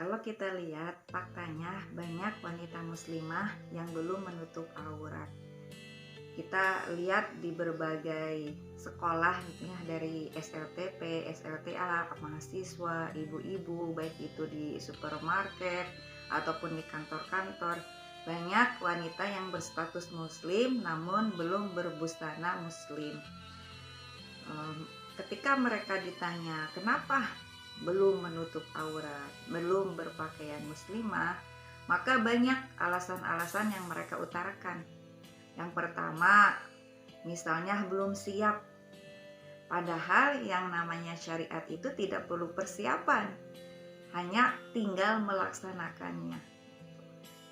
Kalau kita lihat faktanya banyak wanita muslimah yang belum menutup aurat. Kita lihat di berbagai sekolah gitu ya, dari SLTP, SLTA, mahasiswa, ibu-ibu, baik itu di supermarket ataupun di kantor-kantor, banyak wanita yang berstatus muslim namun belum berbusana muslim. Ketika mereka ditanya kenapa belum menutup aurat, belum berpakaian muslimah, maka banyak alasan-alasan yang mereka utarakan. Yang pertama, misalnya belum siap. Padahal yang namanya syariat itu tidak perlu persiapan, hanya tinggal melaksanakannya.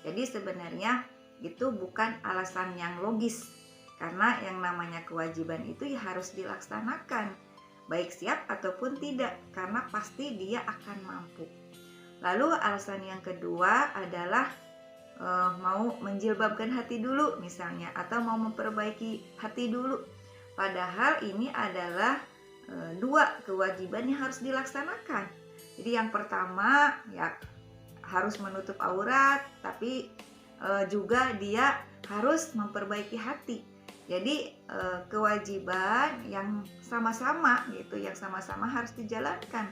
Jadi sebenarnya itu bukan alasan yang logis, karena yang namanya kewajiban itu ya harus dilaksanakan, baik siap ataupun tidak, karena pasti dia akan mampu. Lalu alasan yang kedua adalah mau menjilbabkan hati dulu misalnya, atau mau memperbaiki hati dulu. Padahal ini adalah dua kewajiban yang harus dilaksanakan. Jadi yang pertama ya harus menutup aurat, tapi juga dia harus memperbaiki hati. Jadi kewajiban yang sama-sama gitu, yang sama-sama harus dijalankan.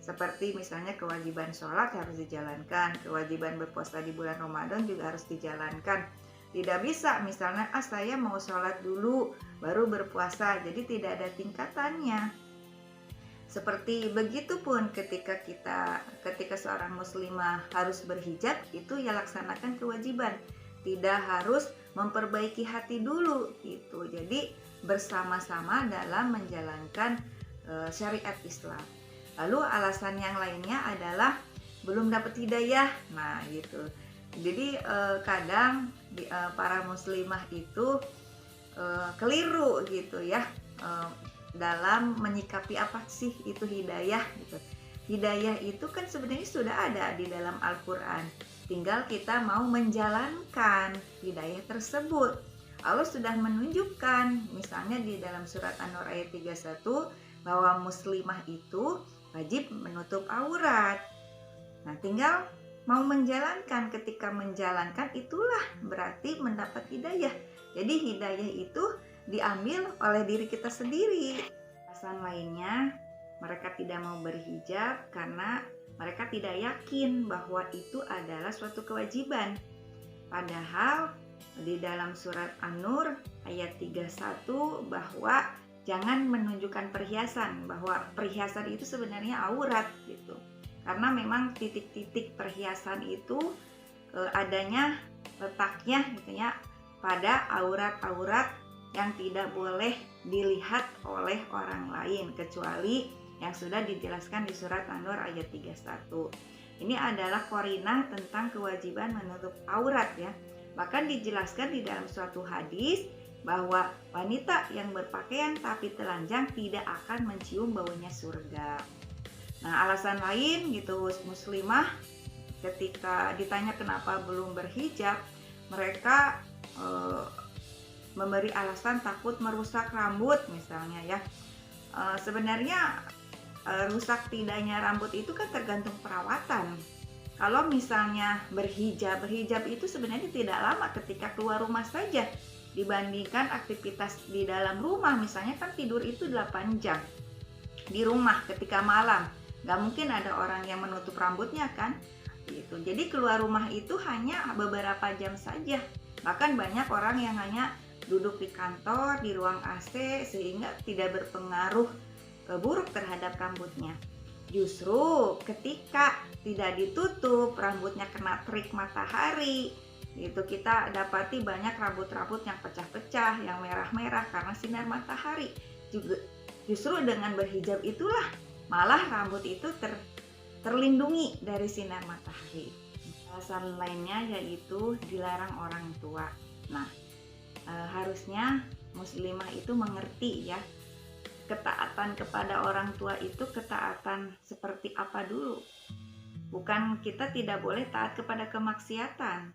Seperti misalnya kewajiban sholat harus dijalankan, kewajiban berpuasa di bulan Ramadan juga harus dijalankan. Tidak bisa misalnya saya mau sholat dulu baru berpuasa, jadi tidak ada tingkatannya. Seperti begitu pun ketika seorang muslimah harus berhijab, itu ya laksanakan kewajiban, tidak harus memperbaiki hati dulu gitu. Jadi bersama-sama dalam menjalankan syariat Islam. Lalu alasan yang lainnya adalah belum dapat hidayah. Nah gitu. Jadi kadang para muslimah itu keliru gitu ya, dalam menyikapi apa sih itu hidayah gitu. Hidayah itu kan sebenarnya sudah ada di dalam Al-Quran, tinggal kita mau menjalankan hidayah tersebut. Allah sudah menunjukkan misalnya di dalam surat An-Nur ayat 31 bahwa muslimah itu wajib menutup aurat. Nah, tinggal mau menjalankan. Ketika menjalankan itulah berarti mendapat hidayah. Jadi hidayah itu diambil oleh diri kita sendiri. Alasan lainnya, mereka tidak mau berhijab karena mereka tidak yakin bahwa itu adalah suatu kewajiban. Padahal di dalam surat An-Nur ayat 31 bahwa jangan menunjukkan perhiasan, bahwa perhiasan itu sebenarnya aurat gitu. Karena memang titik-titik perhiasan itu adanya letaknya gitu ya pada aurat-aurat yang tidak boleh dilihat oleh orang lain kecuali yang sudah dijelaskan di surat An-Nur ayat 31. Ini adalah qarinah tentang kewajiban menutup aurat ya. Bahkan dijelaskan di dalam suatu hadis bahwa wanita yang berpakaian tapi telanjang tidak akan mencium baunya surga. Nah, alasan lain gitu, muslimah ketika ditanya kenapa belum berhijab, mereka memberi alasan takut merusak rambut misalnya ya. Sebenarnya rusak tidaknya rambut itu kan tergantung perawatan. Kalau misalnya berhijab itu sebenarnya tidak lama ketika keluar rumah saja, dibandingkan aktivitas di dalam rumah. Misalnya kan tidur itu 8 jam di rumah ketika malam, gak mungkin ada orang yang menutup rambutnya kan gitu. Jadi keluar rumah itu hanya beberapa jam saja. Bahkan banyak orang yang hanya duduk di kantor di ruang AC sehingga tidak berpengaruh buruk terhadap rambutnya. Justru ketika tidak ditutup, rambutnya kena terik matahari, itu kita dapati banyak rambut-rambut yang pecah-pecah, yang merah-merah karena sinar matahari. Justru dengan berhijab itulah malah rambut itu terlindungi dari sinar matahari. Alasan lainnya yaitu dilarang orang tua. Nah, harusnya muslimah itu mengerti ya, ketaatan kepada orang tua itu ketaatan seperti apa dulu. Bukan kita tidak boleh taat kepada kemaksiatan.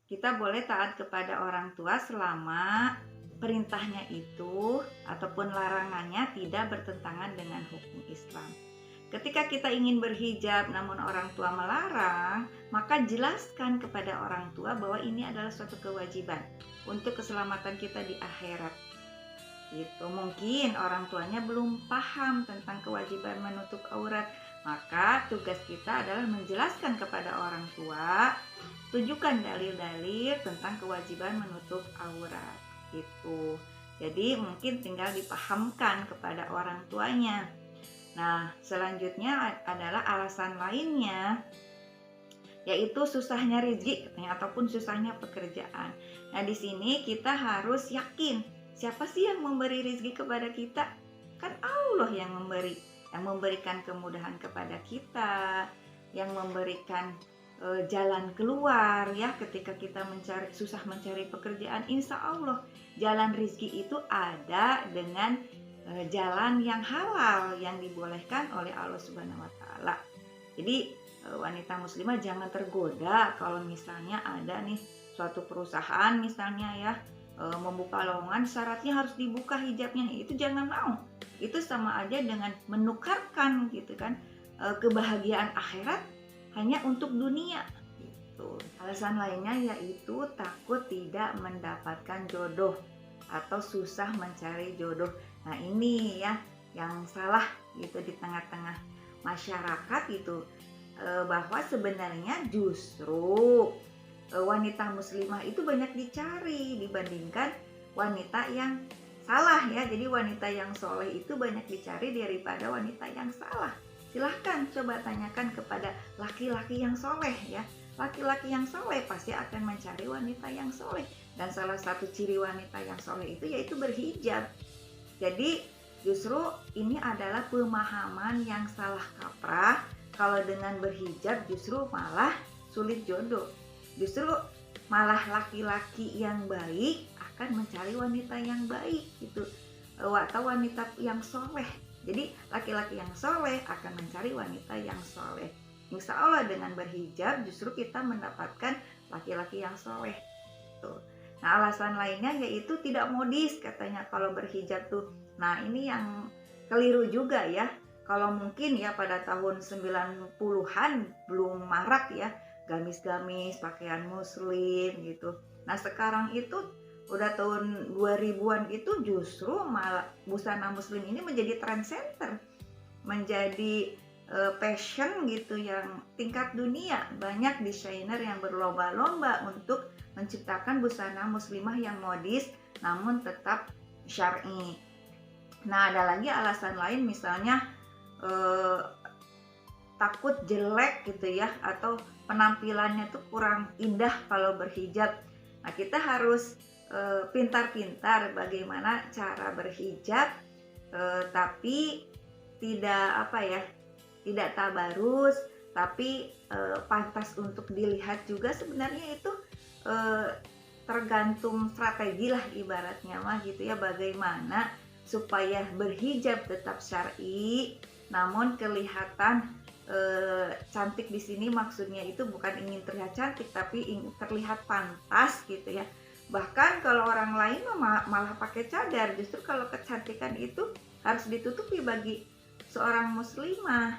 Kita boleh taat kepada orang tua selama perintahnya itu ataupun larangannya tidak bertentangan dengan hukum Islam. Ketika kita ingin berhijab namun orang tua melarang, maka jelaskan kepada orang tua bahwa ini adalah suatu kewajiban untuk keselamatan kita di akhirat. Gitu. Mungkin orang tuanya belum paham tentang kewajiban menutup aurat, maka tugas kita adalah menjelaskan kepada orang tua, tunjukkan dalil-dalil tentang kewajiban menutup aurat. Gitu. Jadi mungkin tinggal dipahamkan kepada orang tuanya. Nah, selanjutnya adalah alasan lainnya, yaitu susahnya rezeki katanya, ataupun susahnya pekerjaan. Nah, di sini kita harus yakin, siapa sih yang memberi rezeki kepada kita? Kan Allah yang memberi, yang memberikan kemudahan kepada kita, yang memberikan jalan keluar ya ketika kita susah mencari pekerjaan. Insya Allah jalan rezeki itu ada dengan jalan yang halal yang dibolehkan oleh Allah Subhanahu wa taala. Jadi wanita muslimah jangan tergoda kalau misalnya ada nih suatu perusahaan misalnya ya membuka lowongan syaratnya harus dibuka hijabnya, itu jangan mau. Itu sama aja dengan menukarkan gitu kan kebahagiaan akhirat hanya untuk dunia gitu. Alasan lainnya yaitu takut tidak mendapatkan jodoh atau susah mencari jodoh. Nah, ini ya yang salah gitu di tengah-tengah masyarakat itu, bahwa sebenarnya justru wanita muslimah itu banyak dicari dibandingkan wanita yang salah ya. Jadi wanita yang soleh itu banyak dicari daripada wanita yang salah. Silahkan coba tanyakan kepada laki-laki yang soleh ya. Laki-laki yang soleh pasti akan mencari wanita yang soleh. Dan salah satu ciri wanita yang soleh itu yaitu berhijab. Jadi justru ini adalah pemahaman yang salah kaprah. Kalau dengan berhijab justru malah sulit jodoh. Justru malah laki-laki yang baik akan mencari wanita yang baik gitu, atau wanita yang soleh. Jadi laki-laki yang soleh akan mencari wanita yang soleh. Insya Allah dengan berhijab justru kita mendapatkan laki-laki yang soleh tuh. Nah, alasan lainnya yaitu tidak modis katanya kalau berhijab tuh. Nah, ini yang keliru juga ya. Kalau mungkin ya pada tahun 90-an belum marak ya gamis-gamis pakaian muslim gitu. Nah, sekarang itu udah tahun 2000-an itu justru malah busana muslim ini menjadi trend center. Menjadi fashion gitu yang tingkat dunia. Banyak desainer yang berlomba-lomba untuk menciptakan busana muslimah yang modis namun tetap syar'i. Nah, ada lagi alasan lain misalnya takut jelek gitu ya, atau penampilannya tuh kurang indah kalau berhijab. Nah, kita harus pintar-pintar bagaimana cara berhijab tapi tidak tidak tabarus, tapi pantas untuk dilihat juga. Sebenarnya itu tergantung strategi lah ibaratnya mah gitu ya, bagaimana supaya berhijab tetap syar'i namun kelihatan cantik. Di sini maksudnya itu bukan ingin terlihat cantik tapi ingin terlihat pantas gitu ya. Bahkan kalau orang lain malah pakai cadar. Justru kalau kecantikan itu harus ditutupi bagi seorang muslimah